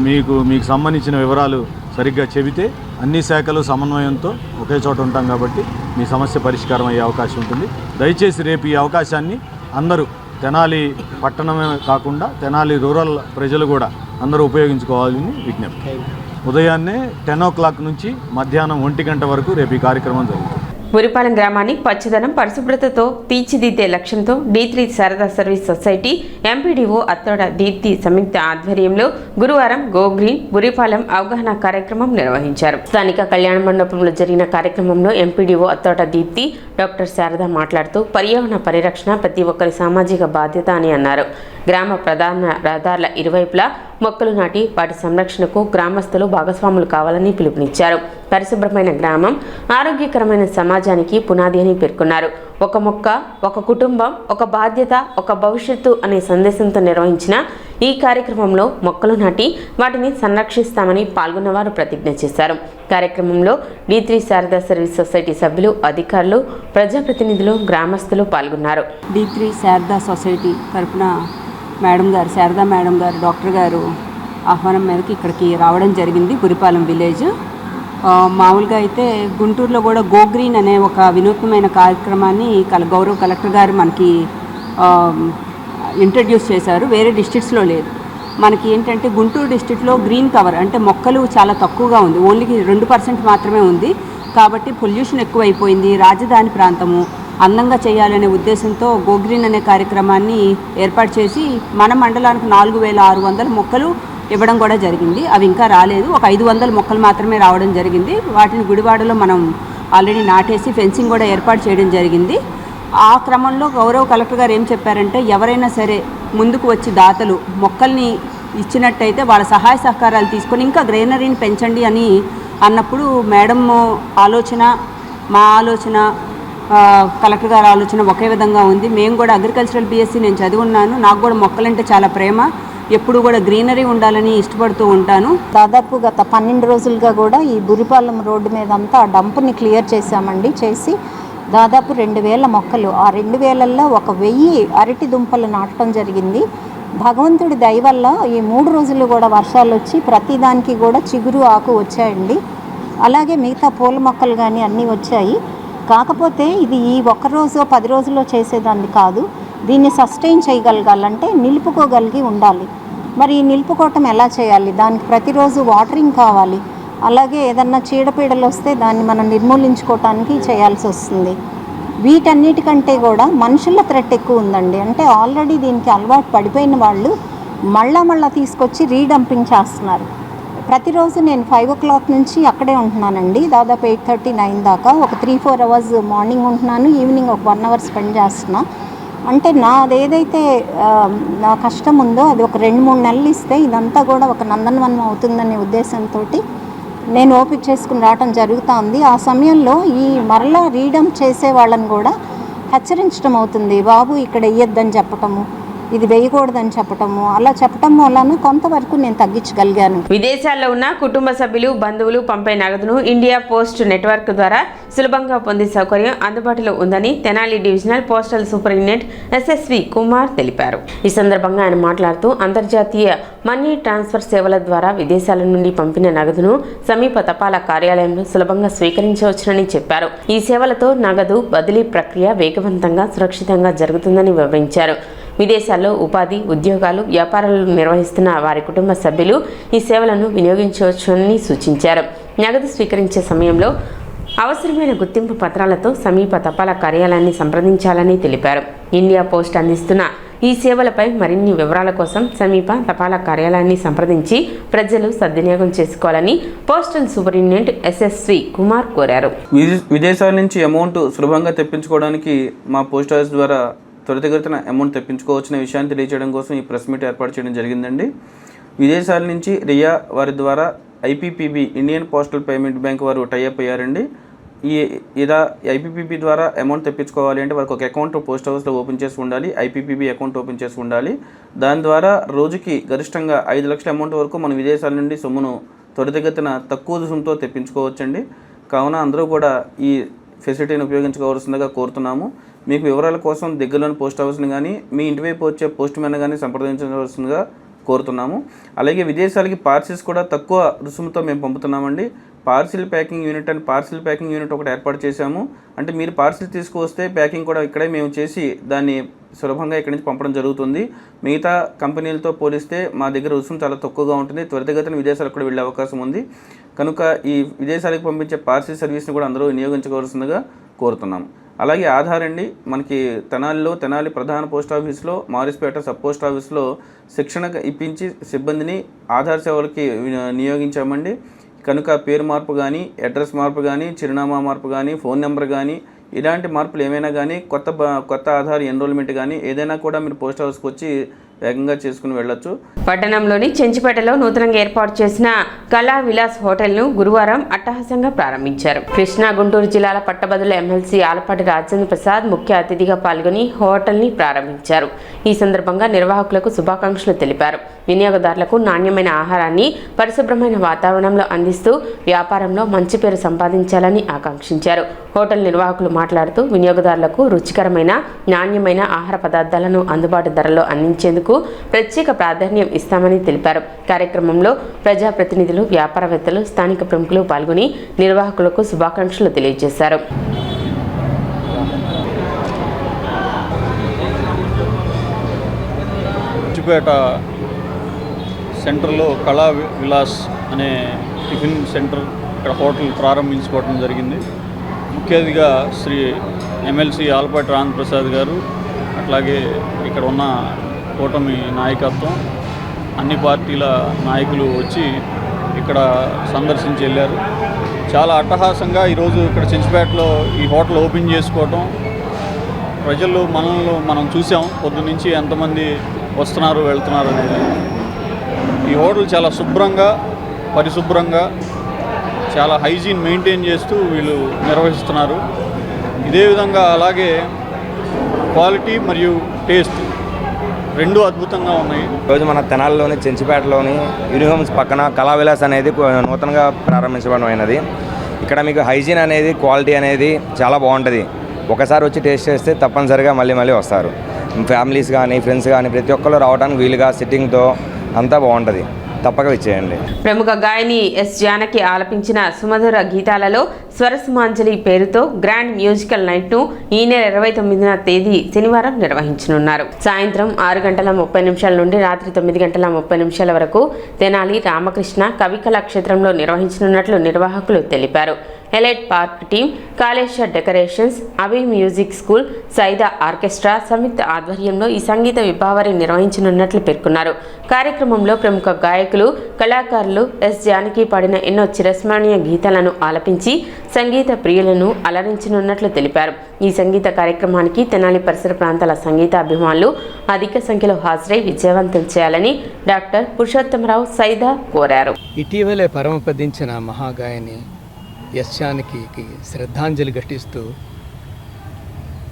మీకు సంబంధించిన వివరాలు సరిగ్గా చెబితే అన్ని శాఖలు సమన్వయంతో ఒకే చోట ఉంటాం కాబట్టి మీ సమస్య పరిష్కారం అయ్యే అవకాశం ఉంటుంది. దయచేసి రేపు ఈ అవకాశాన్ని అందరూ తెనాలి పట్టణమే కాకుండా తెనాలి రూరల్ ప్రజలు కూడా అందరూ ఉపయోగించుకోవాలని విజ్ఞప్తి. ఉదయాన్నే 10 o'clock నుంచి మధ్యాహ్నం 1 గంట వరకు రేపు ఈ కార్యక్రమం జరుగుతుంది. బురిపాలెం గ్రామాన్ని పచ్చదనం పరిశుభ్రతతో తీర్చిదిద్దే లక్ష్యంతో D3 Sharada service society MPDO Attoda Deepti సంయుక్త ఆధ్వర్యంలో గురువారం గో గ్రీన్ బురిపాలెం అవగాహన కార్యక్రమం నిర్వహించారు. స్థానిక కళ్యాణ మండపంలో జరిగిన కార్యక్రమంలో ఎంపీడీఓ అత్తోడ దీప్తి డాక్టర్ శారద మాట్లాడుతూ పర్యావరణ పరిరక్షణ ప్రతి ఒక్కరి సామాజిక బాధ్యత అని అన్నారు. గ్రామ ప్రధాన రహదారుల ఇరువైపులా మొక్కలు నాటి వాటి సంరక్షణకు గ్రామస్తులు భాగస్వాములు కావాలని పిలుపునిచ్చారు. పరిశుభ్రమైన గ్రామం ఆరోగ్యకరమైన సమాజానికి పునాది అని పేర్కొన్నారు. ఒక మొక్క, ఒక కుటుంబం, ఒక బాధ్యత, ఒక భవిష్యత్తు అనే సందేశంతో నిర్వహించిన ఈ కార్యక్రమంలో మొక్కలు నాటి వాటిని సంరక్షిస్తామని పాల్గొన్నవారు ప్రతిజ్ఞ చేశారు. కార్యక్రమంలో D3 శారదా సర్వీస్ సొసైటీ సభ్యులు, అధికారులు, ప్రజాప్రతినిధులు, గ్రామస్తులు పాల్గొన్నారు. D3 శారదా సొసైటీ తరఫున మేడం గారు, శారదా మేడం గారు, డాక్టర్ గారు ఆహ్వానం మేరకు ఇక్కడికి రావడం జరిగింది. బురిపాలెం విలేజ్. మామూలుగా అయితే గుంటూరులో కూడా గో గ్రీన్ అనే ఒక వినూత్నమైన కార్యక్రమాన్ని గౌరవ కలెక్టర్ గారు మనకి ఇంట్రడ్యూస్ చేశారు. వేరే డిస్ట్రిక్ట్స్లో లేదు. మనకి ఏంటంటే గుంటూరు డిస్ట్రిక్ట్లో గ్రీన్ కవర్ అంటే మొక్కలు చాలా తక్కువగా ఉంది. ఓన్లీ 2% మాత్రమే ఉంది. కాబట్టి పొల్యూషన్ ఎక్కువైపోయింది. రాజధాని ప్రాంతము అందంగా చేయాలనే ఉద్దేశంతో గో గ్రీన్ అనే కార్యక్రమాన్ని ఏర్పాటు చేసి మన మండలానికి 4600 మొక్కలు ఇవ్వడం కూడా జరిగింది. అవి ఇంకా రాలేదు. ఒక 500 మొక్కలు మాత్రమే రావడం జరిగింది. వాటిని గుడివాడలో మనం ఆల్రెడీ నాటేసి ఫెన్సింగ్ కూడా ఏర్పాటు చేయడం జరిగింది. ఆ క్రమంలో గౌరవ కలెక్టర్ గారు ఏం చెప్పారంటే ఎవరైనా సరే ముందుకు వచ్చి దాతలు మొక్కల్ని ఇచ్చినట్టయితే వాళ్ళ సహాయ సహకారాలు తీసుకొని ఇంకా గ్రీనరీని పెంచండి అని అన్నప్పుడు మేడం ఆలోచన, మా ఆలోచన, కలెక్టర్ గారి ఆలోచన ఒకే విధంగా ఉంది. మేము కూడా అగ్రికల్చరల్ BSc నేను చదివి ఉన్నాను. నాకు కూడా మొక్కలంటే చాలా ప్రేమ. ఎప్పుడు కూడా గ్రీనరీ ఉండాలని ఇష్టపడుతూ ఉంటాను. దాదాపు గత 12 రోజులుగా కూడా ఈ బురిపాలెం రోడ్డు మీద అంతా ఆ డంప్ని క్లియర్ చేశామండి. చేసి దాదాపు 2000 మొక్కలు, ఆ 2000లో 1000 అరటి దుంపలు నాటడం జరిగింది. భగవంతుడి దయ వల్ల ఈ 3 రోజులు కూడా వర్షాలు వచ్చి ప్రతిదానికి కూడా చిగురు, ఆకు వచ్చాయండి. అలాగే మిగతా పూల మొక్కలు కానీ అన్నీ వచ్చాయి. కాకపోతే ఇది ఈ ఒక్కరోజు 10 రోజుల్లో చేసేదాన్ని కాదు. దీన్ని సస్టైన్ చేయగలగాలంటే నిలుపుకోగలిగి ఉండాలి. మరి నిలుపుకోవటం ఎలా చేయాలి? దానికి ప్రతిరోజు వాటరింగ్ కావాలి. అలాగే ఏదన్నా చీడపీడలు వస్తే దాన్ని మనం నిర్మూలించుకోవటానికి చేయాల్సి వస్తుంది. వీటన్నిటికంటే కూడా మనుషుల థ్రెట్ ఎక్కువ ఉందండి. అంటే ఆల్రెడీ దీనికి అలవాటు పడిపోయిన వాళ్ళు మళ్ళా తీసుకొచ్చి రీడంపింగ్ చేస్తున్నారు. ప్రతిరోజు నేను 5 o'clock నుంచి అక్కడే ఉంటున్నానండి. దాదాపు 8:30, 9 దాకా ఒక 3-4 hours మార్నింగ్ ఉంటున్నాను. ఈవినింగ్ ఒక 1 hour స్పెండ్ చేస్తున్నా. అంటే నాదేదైతే నా కష్టం ఉందో అది ఒక 2-3 నెలలు ఇస్తే ఇదంతా కూడా ఒక నందనవనం అవుతుందనే ఉద్దేశంతో నేను ఓపిక చేసుకుని రావటం జరుగుతుంది. ఆ సమయంలో ఈ మరలా రీడంప్ చేసే వాళ్ళని కూడా హెచ్చరించడం అవుతుంది. బాబు ఇక్కడ వేయొద్దని చెప్పటము, ఇది వేయకూడదని చెప్పటము, అలా చెప్పటం వలన కొంతవరకు నేను తగ్గించగలిగాను. విదేశాల్లో ఉన్న కుటుంబ సభ్యులు, బంధువులు పంపే నగదును ఇండియా పోస్ట్ నెట్వర్క్ ద్వారా సులభంగా పొందే సౌకర్యం అందుబాటులో ఉందని Tenali divisional postal superintendent SSV Kumar తెలిపారు. ఈ సందర్భంగా ఆయన మాట్లాడుతూ అంతర్జాతీయ మనీ ట్రాన్స్ఫర్ సేవల ద్వారా విదేశాల నుండి పంపిన నగదును సమీప తపాలా కార్యాలయంలో సులభంగా స్వీకరించవచ్చునని చెప్పారు. ఈ సేవలతో నగదు బదిలీ ప్రక్రియ వేగవంతంగా, సురక్షితంగా జరుగుతుందని వివరించారు. విదేశాల్లో ఉపాధి, ఉద్యోగాలు, వ్యాపారాలు నిర్వహిస్తున్న వారి కుటుంబ సభ్యులు ఈ సేవలను వినియోగించవచ్చని సూచించారు. నగదు స్వీకరించే సమయంలో అవసరమైన గుర్తింపు పత్రాలతో సమీప తపాలా కార్యాలయాన్ని సంప్రదించాలని తెలిపారు. ఇండియా పోస్ట్ అందిస్తున్న ఈ సేవలపై మరిన్ని వివరాల కోసం సమీప తపాలా కార్యాలయాన్ని సంప్రదించి ప్రజలు సద్వినియోగం చేసుకోవాలని పోస్టల్ సూపరింటెండెంట్ SSV కుమార్ కోరారు. విదేశాల నుంచి అమౌంట్ సులభంగా తెప్పించుకోవడానికి మా పోస్ట్ ఆఫీస్ ద్వారా త్వరితగతిన అమౌంట్ తెప్పించుకోవచ్చిన విషయాన్ని తెలియజేయడం కోసం ఈ ప్రెస్ మీట్ ఏర్పాటు చేయడం జరిగిందండి. విదేశాల నుంచి రియా వారి ద్వారా IPPB Indian postal payment bank వారు టైఅప్ అయ్యారండి. ఇలా IPPB ద్వారా అమౌంట్ తెప్పించుకోవాలి అంటే వారికి ఒక అకౌంట్ పోస్ట్ ఆఫీస్లో ఓపెన్ చేసి ఉండాలి. IPPB అకౌంట్ ఓపెన్ చేసి ఉండాలి. దాని ద్వారా రోజుకి గరిష్టంగా 5 లక్షల అమౌంట్ వరకు మన విదేశాల నుండి సొమ్మును త్వరితగతిన తక్కువ రుసుముతో తెప్పించుకోవచ్చండి. కావున అందరూ కూడా ఈ ఫెసిలిటీని ఉపయోగించుకోవాల్సిందిగా కోరుతున్నాము. మీకు వివరాల కోసం దగ్గరలోని పోస్ట్ ఆఫీస్ని కానీ మీ ఇంటివైపు వచ్చే పోస్ట్ మ్యాన్ కానీ సంప్రదించవలసిందిగా కోరుతున్నాము. అలాగే విదేశాలకి పార్సిల్స్ కూడా తక్కువ రుసుముతో మేము పంపుతున్నామండి. పార్సిల్ ప్యాకింగ్ యూనిట్ అని పార్సిల్ ప్యాకింగ్ యూనిట్ ఒకటి ఏర్పాటు చేశాము. అంటే మీరు పార్సిల్ తీసుకువస్తే ప్యాకింగ్ కూడా ఇక్కడే మేము చేసి దాన్ని సులభంగా ఇక్కడి నుంచి పంపడం జరుగుతుంది. మిగతా కంపెనీలతో పోలిస్తే మా దగ్గర రుసుము చాలా తక్కువగా ఉంటుంది. త్వరితగతిన విదేశాలకు కూడా వెళ్ళే అవకాశం ఉంది. కనుక ఈ విదేశాలకు పంపించే పార్సిల్ సర్వీస్ని కూడా అందరూ వినియోగించుకోవాల్సిందిగా కోరుతున్నాం. అలాగే ఆధార్ అండి, మనకి తెనాలి ప్రధాన పోస్ట్ ఆఫీస్లో, మారిస్పేట సబ్ పోస్ట్ ఆఫీస్లో శిక్షణ ఇప్పించి సిబ్బందిని ఆధార్ సేవలకి నియోగించామండి. కనుక పేరు మార్పు కానీ, అడ్రస్ మార్పు కానీ, చిరునామా మార్పు కానీ, ఫోన్ నెంబర్ కానీ, ఇలాంటి మార్పులు ఏమైనా కానీ, కొత్త ఆధార్ ఎన్రోల్మెంట్ కానీ ఏదైనా కూడా మీరు పోస్ట్ ఆఫీస్కి వచ్చి వేగంగా చేసుకుని వెళ్ళొచ్చు. పట్టణంలోని చెంచుపేటలో నూతనంగా ఏర్పాటు చేసిన కళా విలాస్ హోటల్ను గురువారం అట్టహాసంగా ప్రారంభించారు. కృష్ణా గుంటూరు జిల్లాల పట్టభద్రుల ఎమ్మెల్సీ ఆలపాటి రాజేంద్ర ప్రసాద్ ముఖ్య అతిథిగా పాల్గొని హోటల్ని ప్రారంభించారు. ఈ సందర్భంగా నిర్వాహకులకు శుభాకాంక్షలు తెలిపారు. వినియోగదారులకు నాణ్యమైన ఆహారాన్ని పరిశుభ్రమైన వాతావరణంలో అందిస్తూ వ్యాపారంలో మంచి పేరు సంపాదించాలని ఆకాంక్షించారు. హోటల్ నిర్వాహకులు మాట్లాడుతూ వినియోగదారులకు రుచికరమైన నాణ్యమైన ఆహార పదార్థాలను అందుబాటు ధరలో అందించేందుకు ప్రత్యేక ప్రాధాన్యం ఇస్తామని తెలిపారు. కార్యక్రమంలో ప్రజాప్రతినిధులు, వ్యాపారవేత్తలు, స్థానిక ప్రముఖులు పాల్గొని నిర్వాహకులకు శుభాకాంక్షలు తెలియజేశారు. చెంచుపేట సెంటర్లో కళా విలాస్ అనే టిఫిన్ సెంటర్ ఇక్కడ హోటల్ ప్రారంభించుకోవడం జరిగింది. ముఖ్య అతిథిగా శ్రీ ఎమ్మెల్సీ ఆలపాటి రాజేంద్ర ప్రసాద్ గారు, అట్లాగే ఇక్కడ ఉన్న కూటమి నాయకత్వం, అన్ని పార్టీల నాయకులు వచ్చి ఇక్కడ సందర్శించి వెళ్ళారు. చాలా అట్టహాసంగా ఈరోజు ఇక్కడ చెంచుపేటలో ఈ హోటల్ ఓపెన్ చేసుకోవటం, ప్రజలు మనం చూసాం పొద్దున్నుంచి ఎంతమంది వస్తున్నారు వెళ్తున్నారు అనేది. ఈ హోటల్ చాలా శుభ్రంగా, పరిశుభ్రంగా, చాలా హైజీన్ మెయింటైన్ చేస్తూ వీళ్ళు నిర్వహిస్తున్నారు. ఇదే విధంగా అలాగే క్వాలిటీ మరియు టేస్ట్ రెండు అద్భుతంగా ఉన్నాయి. ఈరోజు మన తెనాలిలోని చెంచుపేటలోని యూనిఫామ్స్ పక్కన కళా విలాస్ అనేది నూతనంగా ప్రారంభించబడినది. ఇక్కడ మీకు హైజీన్ అనేది, క్వాలిటీ అనేది చాలా బాగుంటుంది. ఒకసారి వచ్చి టేస్ట్ చేస్తే తప్పనిసరిగా మళ్ళీ వస్తారు. ఫ్యామిలీస్ కానీ, ఫ్రెండ్స్ కానీ ప్రతి ఒక్కరు రావడానికి వీలుగా సిట్టింగ్తో అంతా బాగుంటుంది. తప్పక ఇచ్చేయండి. ప్రముఖ గాయని ఎస్ జానకి ఆలపించిన సుమధుర గీతాలలో స్వరసుమాంజలి పేరుతో గ్రాండ్ మ్యూజికల్ నైట్ను ఈ నెల 29వ తేదీ శనివారం నిర్వహించనున్నారు. సాయంత్రం 6:30 నుండి రాత్రి 9:30 వరకు తెనాలి రామకృష్ణ కవి కళాక్షేత్రంలో నిర్వహించనున్నట్లు నిర్వాహకులు తెలిపారు. Elite park team, Kaleshwara decorations, Abhi music school, Saida orchestra సంయుక్త ఆధ్వర్యంలో ఈ సంగీత విభావరి నిర్వహించనున్నట్లు పేర్కొన్నారు. కార్యక్రమంలో ప్రముఖ గాయకులు, కళాకారులు ఎస్ జానకి పాడిన ఎన్నో చిరస్మరణీయ గీతాలను ఆలపించి సంగీత ప్రియులను అలరించనున్నట్లు తెలిపారు. ఈ సంగీత కార్యక్రమానికి తెనాలి పరిసర ప్రాంతాల సంగీత అభిమానులు అధిక సంఖ్యలో హాజరై విజయవంతం చేయాలని డాక్టర్ పురుషోత్తమరావు సైదా కోరారు. ఇటీవలే పరమపదించిన మహాగాయని ఎస్ జానకి శ్రద్ధాంజలి ఘటిస్తూ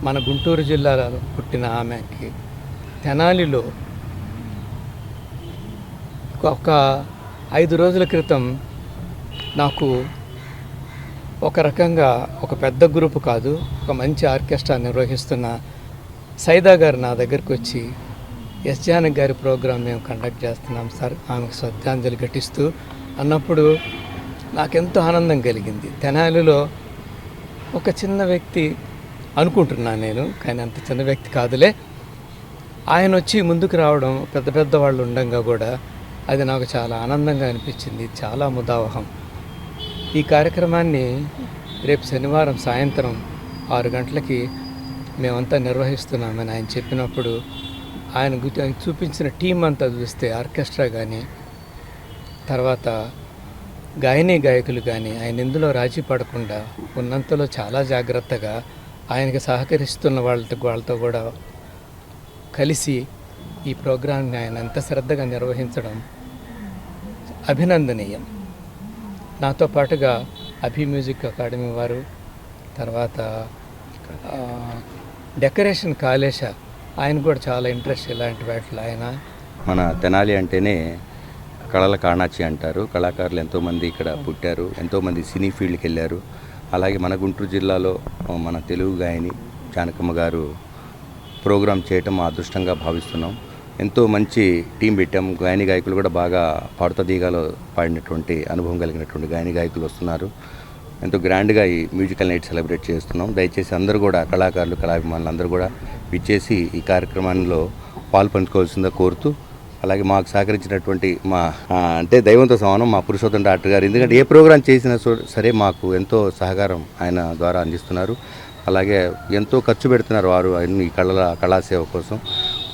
మన గుంటూరు జిల్లాలో పుట్టిన ఆమెకి తెనాలిలో ఒక 5 రోజుల క్రితం నాకు ఒక రకంగా ఒక పెద్ద గ్రూపు కాదు, ఒక మంచి ఆర్కెస్ట్రా నిర్వహిస్తున్న సైదా గారు నా దగ్గరికి వచ్చి ఎస్ జానకి గారి ప్రోగ్రాం మేము కండక్ట్ చేస్తున్నాం సార్, ఆమెకు శ్రద్ధాంజలి ఘటిస్తూ అన్నప్పుడు నాకెంతో ఆనందం కలిగింది. తెనాలిలో ఒక చిన్న వ్యక్తి అనుకుంటున్నాను నేను, కానీ అంత చిన్న వ్యక్తి కాదులే, ఆయన వచ్చి ముందుకు రావడం, పెద్ద వాళ్ళు ఉండగా కూడా అది నాకు చాలా ఆనందంగా అనిపించింది. చాలా ముదావహం. ఈ కార్యక్రమాన్ని రేపు శనివారం సాయంత్రం 6 గంటలకి మేమంతా నిర్వహిస్తున్నామని ఆయన చెప్పినప్పుడు ఆయన చూపించిన టీం అంతా చూస్తే ఆర్కెస్ట్రా కానీ, తర్వాత గాయకులు కానీ ఆయన ఇందులో రాజీ పడకుండా ఉన్నంతలో చాలా జాగ్రత్తగా ఆయనకి సహకరిస్తున్న వాళ్ళతో కూడా కలిసి ఈ ప్రోగ్రాంని ఆయన ఎంత శ్రద్ధగా నిర్వహించడం అభినందనీయం. నాతో పాటుగా అభి మ్యూజిక్ అకాడమీ వారు, తర్వాత డెకరేషన్ కాళేశ, ఆయన కూడా చాలా ఇంట్రెస్ట్ ఇలాంటి వాటిలో. ఆయన మన తెనాలి అంటేనే కళల కాణాచి అంటారు. కళాకారులు ఎంతోమంది ఇక్కడ పుట్టారు, ఎంతోమంది సినీ ఫీల్డ్కి వెళ్ళారు. అలాగే మన గుంటూరు జిల్లాలో మన తెలుగు గాయని జానకమ్మ గారు ప్రోగ్రాం చేయటం మా అదృష్టంగా భావిస్తున్నాం. ఎంతో మంచి టీం పెట్టాం. గాయకులు కూడా బాగా పాడుతా దీగాలో పాడినటువంటి అనుభవం కలిగినటువంటి గాయకులు వస్తున్నారు. ఎంతో గ్రాండ్గా ఈ మ్యూజికల్ నైట్ సెలబ్రేట్ చేస్తున్నాం. దయచేసి అందరూ కూడా కళాకారులు, కళాభిమానులు అందరూ కూడా విచ్చేసి ఈ కార్యక్రమంలో పాల్పంచుకోవాల్సిందిగా కోరుతూ, అలాగే మాకు సహకరించినటువంటి మా అంటే దైవంతో సమానం మా పురుషోత్తం డాక్టర్ గారు, ఎందుకంటే ఏ ప్రోగ్రాం చేసినా సరే మాకు ఎంతో సహకారం ఆయన ద్వారా అందిస్తున్నారు. అలాగే ఎంతో ఖర్చు పెడుతున్నారు వారు అన్ని కళాసేవ కోసం.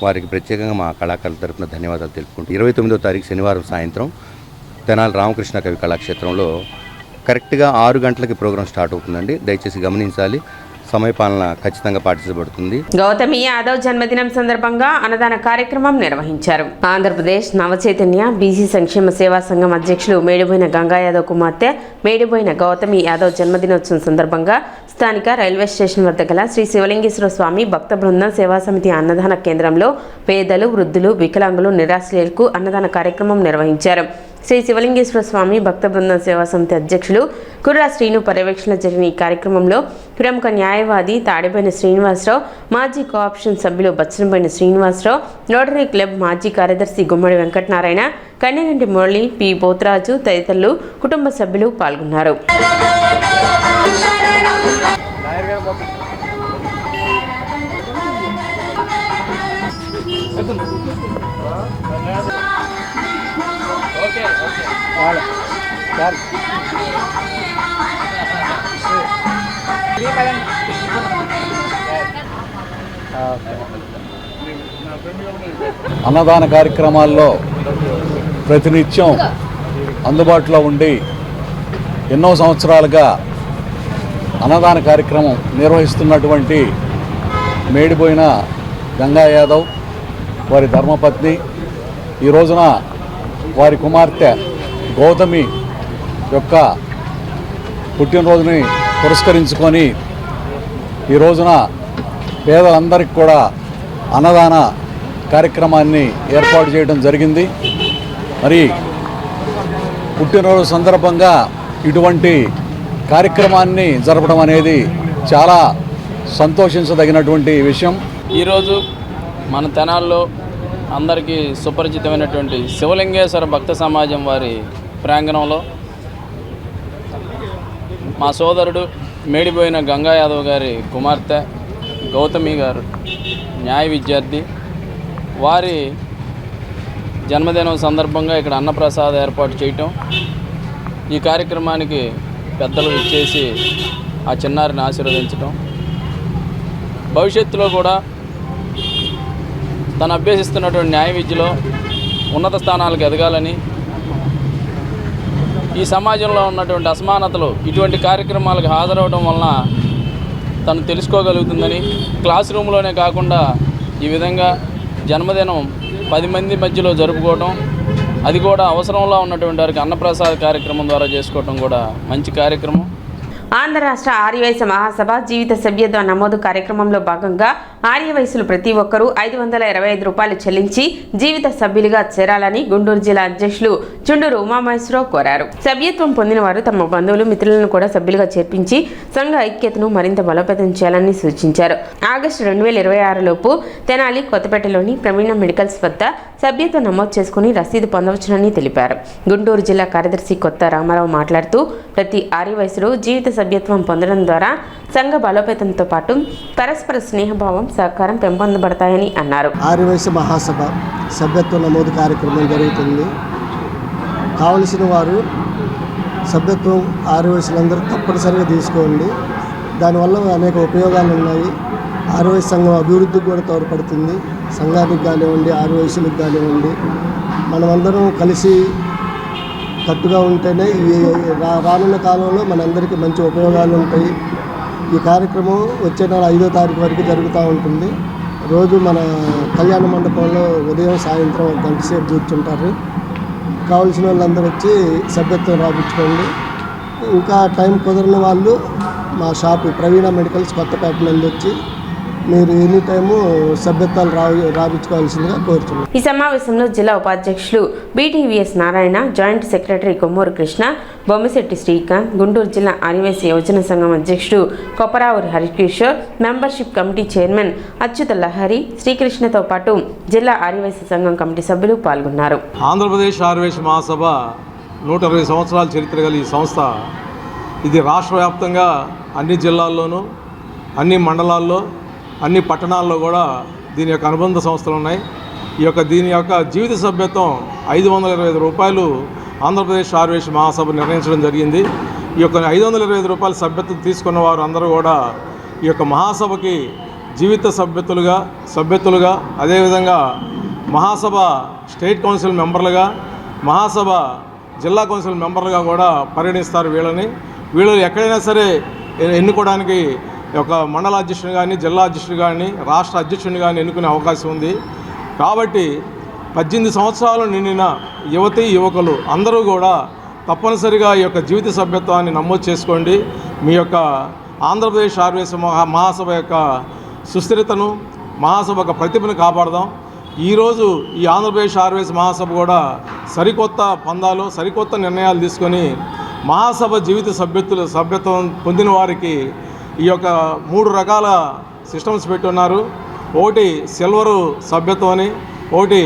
వారికి ప్రత్యేకంగా మా కళాకారుల తరఫున ధన్యవాదాలు తెలుపుకుంటూ 29వ తారీఖు శనివారం సాయంత్రం తెనాలి రామకృష్ణ కవి కళాక్షేత్రంలో కరెక్ట్గా 6 గంటలకి ప్రోగ్రాం స్టార్ట్ అవుతుందండి. దయచేసి గమనించాలి, సమయపాలన ఖచ్చితంగా పాటించబడుతుంది. గౌతమి యాదవ్ జన్మదినం సందర్భంగా అన్నదాన కార్యక్రమం నిర్వహించారు. ఆంధ్రప్రదేశ్ నవచైతన్య బీసీ సంక్షేమ సేవా సంఘం అధ్యక్షులు మేడిబోయిన గంగా యాదవ్ కుమార్తె మేడిబోయిన గౌతమి యాదవ్ జన్మదినోత్సవం సందర్భంగా స్థానిక రైల్వే స్టేషన్ వద్ద గల శ్రీ శివలింగేశ్వర స్వామి భక్త బృందం సేవా సమితి అన్నదాన కేంద్రంలో పేదలు, వృద్ధులు, వికలాంగులు, నిరాశ్రయులకు అన్నదాన కార్యక్రమం నిర్వహించారు. శ్రీ శివలింగేశ్వర స్వామి భక్త బృందం సేవా సమితి అధ్యక్షులు కుర్రా శ్రీను పర్యవేక్షణ జరిగిన ఈ కార్యక్రమంలో ప్రముఖ న్యాయవాది తాడిబోయిన శ్రీనివాసరావు, మాజీ కోఆప్షన్ సభ్యులు బచ్చనబోయిన శ్రీనివాసరావు, రోటరీ క్లబ్ మాజీ కార్యదర్శి గుమ్మడి వెంకటనారాయణ, కన్నెగంటి మురళి, పి పోతరాజు తదితరులు కుటుంబ సభ్యులు పాల్గొన్నారు. అన్నదాన కార్యక్రమాల్లో ప్రతినిత్యం అందుబాటులో ఉండి ఎన్నో సంవత్సరాలుగా అన్నదాన కార్యక్రమం నిర్వహిస్తున్నటువంటి మేడిబోయిన గంగా యాదవ్ వారి ధర్మపత్ని ఈ రోజున వారి కుమార్తె గౌతమి యొక్క పుట్టినరోజుని పురస్కరించుకొని ఈ రోజున పేదలందరికీ కూడా అన్నదాన కార్యక్రమాన్ని ఏర్పాటు చేయడం జరిగింది. మరి పుట్టినరోజు సందర్భంగా ఇటువంటి కార్యక్రమాన్ని జరపడం అనేది చాలా సంతోషించదగినటువంటి విషయం. ఈరోజు మన తెనాల్లో అందరికీ సుపరిచితమైనటువంటి శివలింగేశ్వర భక్త సమాజం వారి ప్రాంగణంలో మా సోదరుడు మేడిబోయిన గంగా యాదవ్ గారి కుమార్తె గౌతమి గారు న్యాయ విద్యార్థి, వారి జన్మదినం సందర్భంగా ఇక్కడ అన్నప్రసాద ఏర్పాటు చేయటం, ఈ కార్యక్రమానికి పెద్దలు ఇచ్చేసి ఆ చిన్నారిని ఆశీర్వదించటం, భవిష్యత్తులో కూడా తను అభ్యసిస్తున్నటువంటి న్యాయ విద్యలో ఉన్నత స్థానాలకు ఎదగాలని, ఈ సమాజంలో ఉన్నటువంటి అసమానతలు ఇటువంటి కార్యక్రమాలకు హాజరవడం వలన తను తెలుసుకోగలుగుతుందని, క్లాస్ రూమ్లోనే కాకుండా ఈ విధంగా జన్మదినం 10 మంది మధ్యలో జరుపుకోవడం, అది కూడా అవసరంలో ఉన్నటువంటి వారికి అన్నప్రసాద కార్యక్రమం ద్వారా చేసుకోవడం కూడా మంచి కార్యక్రమం. ఆంధ్ర రాష్ట్ర ఆర్యవైశ్య మహాసభ జీవిత సభ్యత్వ నమోదు కార్యక్రమంలో భాగంగా ఆర్యవైశ్యులు ప్రతి ఒక్కరూ 525 రూపాయలు చెల్లించి జీవిత సభ్యులుగా చేరాలని గుంటూరు జిల్లా అధ్యక్షులు చుండూరు ఉమామహేశ్వరరావు కోరారు. సభ్యత్వం పొందిన వారు తమ బంధువులు, మిత్రులను కూడా సభ్యులుగా చేర్పించి సంఘ ఐక్యతను మరింత బలోపేతం చేయాలని సూచించారు. ఆగస్టు 2026 లోపు తెనాలి, కొత్తపేటలోని ప్రవీణ మెడికల్స్ వద్ద సభ్యత్వ నమోదు చేసుకుని రసీదు పొందవచ్చునని తెలిపారు. గుంటూరు జిల్లా కార్యదర్శి కొత్త రామారావు మాట్లాడుతూ ప్రతి ఆర్యవైశ్యులు జీవిత సభ్యత్వం పొందడం ద్వారా సంఘ బలోపేతంతో పాటు పరస్పర స్నేహభావం, సహకారం పెంపొందబడతాయని అన్నారు. ఆర్యవైశ్య మహాసభ సభ్యత్వ నమోదు కార్యక్రమం జరుగుతుంది. కావలసిన వారు సభ్యత్వం ఆర్యవైశ్యులందరూ తప్పనిసరిగా తీసుకోండి. దానివల్ల అనేక ఉపయోగాలు ఉన్నాయి. ఆర్యవైశ్య సంఘం అభివృద్ధికి కూడా తోడ్పడుతుంది. సంఘానికి కానివ్వండి, ఆర్యవైశ్యులకు కానివ్వండి, మనమందరం కలిసి కట్టుగా ఉంటేనే ఈ రానున్న కాలంలో మనందరికీ మంచి ఉపయోగాలు ఉంటాయి. ఈ కార్యక్రమం వచ్చే నెల 5వ తారీఖు వరకు జరుగుతూ ఉంటుంది. రోజు మన కళ్యాణ మండపంలో ఉదయం, సాయంత్రం 1 గంట సేపు కూర్చుంటారు. కావాల్సిన వాళ్ళందరూ వచ్చి సభ్యత్వం రాపించుకోండి. ఇంకా టైం కుదరని వాళ్ళు మా షాపు ప్రవీణ మెడికల్స్ కొత్తపేట నుండి వచ్చి మీరు ఎనీ టైము సభ్యత్వాలు రాపించుకోవాల్సిందిగా కోరుతున్నాం. ఈ సమావేశంలో జిల్లా ఉపాధ్యక్షులు BTVS Narayana, joint secretary Kommuru Krishna, Bommisetti Srikanth, Guntur జిల్లా ఆదివాసీ యువజన సంఘం అధ్యక్షుడు Kopparavuri Harikishore, membership committee chairman Achyuta Lahari, శ్రీకృష్ణతో పాటు జిల్లా ఆదివాసీ సంఘం కమిటీ సభ్యులు పాల్గొన్నారు. ఆంధ్రప్రదేశ్ ఆర్యవైశ్య మహాసభ 120 సంవత్సరాల చరిత్ర గల ఈ సంస్థ ఇది రాష్ట్ర వ్యాప్తంగా అన్ని జిల్లాల్లోనూ, అన్ని మండలాల్లో, అన్ని పట్టణాల్లో కూడా దీని యొక్క అనుబంధ సంస్థలు ఉన్నాయి. దీని యొక్క జీవిత సభ్యత్వం 525 రూపాయలు ఆంధ్రప్రదేశ్ ఆర్యవైశ్య మహాసభ నిర్ణయించడం జరిగింది. ఈ యొక్క 525 రూపాయల సభ్యత్వం తీసుకున్న వారు అందరూ కూడా ఈ యొక్క మహాసభకి జీవిత సభ్యత్తులుగా అదేవిధంగా మహాసభ స్టేట్ కౌన్సిల్ మెంబర్లుగా మహాసభ జిల్లా కౌన్సిల్ మెంబర్లుగా కూడా పరిగణిస్తారు వీళ్ళు ఎక్కడైనా సరే ఎన్నుకోవడానికి ఒక మండల అధ్యక్షుని కానీ జిల్లా అధ్యక్షుని కానీ రాష్ట్ర అధ్యక్షుని కానీ ఎన్నుకునే అవకాశం ఉంది. కాబట్టి 18 సంవత్సరాలు నిండిన యువకులు అందరూ కూడా తప్పనిసరిగా ఈ యొక్క జీవిత సభ్యత్వాన్ని నమోదు చేసుకోండి. మీ యొక్క ఆంధ్రప్రదేశ్ ఆర్యవైశ్య మహాసభ యొక్క సుస్థిరతను మహాసభ యొక్క ప్రతిభను కాపాడదాం. ఈరోజు ఈ ఆంధ్రప్రదేశ్ ఆర్యవైశ్య మహాసభ కూడా సరికొత్త పందాలు సరికొత్త నిర్ణయాలు తీసుకొని మహాసభ జీవిత సభ్యత్వం పొందిన వారికి ఈ యొక్క 3 రకాల సిస్టమ్స్ పెట్టున్నారు. ఒకటి సిల్వరు సభ్యత్వం అని, ఒకటి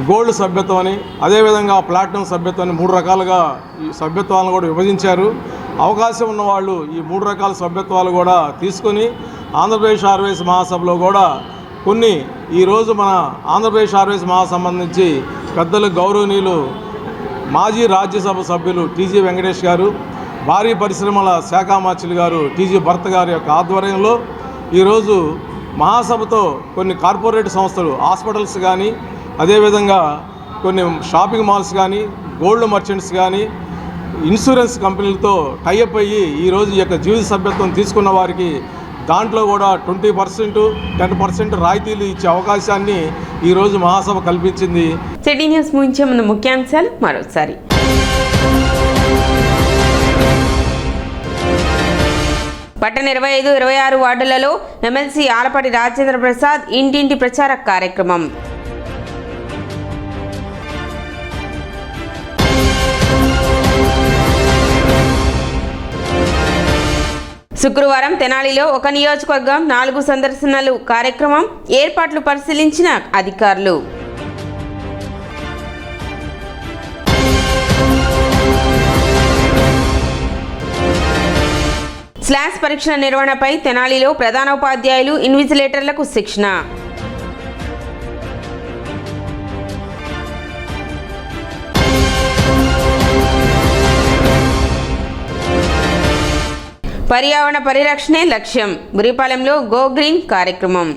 గోల్డ్ సభ్యత్వం అని, అదేవిధంగా ప్లాటినం సభ్యత్వం అని 3 రకాలుగా ఈ సభ్యత్వాలను కూడా విభజించారు. అవకాశం ఉన్నవాళ్ళు ఈ 3 రకాల సభ్యత్వాలు కూడా తీసుకొని ఆంధ్రప్రదేశ్ ఆర్యవైశ్య మహాసభలో కూడా కొన్ని ఈరోజు మన ఆంధ్రప్రదేశ్ ఆర్యవైశ్య మహా సంబంధించి పెద్దలు గౌరవనీయులు మాజీ రాజ్యసభ సభ్యులు టీజీ వెంకటేష్ గారు, భారీ పరిశ్రమల శాఖ మార్చులు గారు టీజీ భరత్ గారి యొక్క ఆధ్వర్యంలో ఈరోజు మహాసభతో కొన్ని కార్పొరేట్ సంస్థలు హాస్పిటల్స్ కానీ అదేవిధంగా కొన్ని షాపింగ్ మాల్స్ కానీ గోల్డ్ మర్చెంట్స్ కానీ ఇన్సూరెన్స్ కంపెనీలతో టైఅప్ అయ్యి ఈరోజు ఈ యొక్క జీవిత సభ్యత్వం తీసుకున్న వారికి దాంట్లో కూడా 20%, 10% రాయితీలు ఇచ్చే అవకాశాన్ని ఈరోజు మహాసభ కల్పించింది. సిటీ న్యూస్ ముగించే ముందు ముఖ్యాంశాలు మరోసారి. పట్టణ 25, 26 వార్డులలో ఎమ్మెల్సీ ఆలపాటి రాజేంద్ర ప్రసాద్ ఇంటింటి ప్రచార కార్యక్రమం. శుక్రవారం తెనాలిలో ఒక నియోజకవర్గం 4 సందర్శనలు కార్యక్రమం ఏర్పాట్లు పరిశీలించిన అధికారులు. స్లాష్ పరీక్షల నిర్వహణపై తెనాలిలో ప్రధానోపాధ్యాయులు ఇన్విజిలేటర్లకు శిక్షణ. పర్యావరణ పరిరక్షణే లక్ష్యం బురిపాలెంలో గో గ్రీన్ కార్యక్రమం.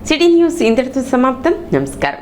సిటీ న్యూస్ ఇంతటితో సమాప్తం. నమస్కారం.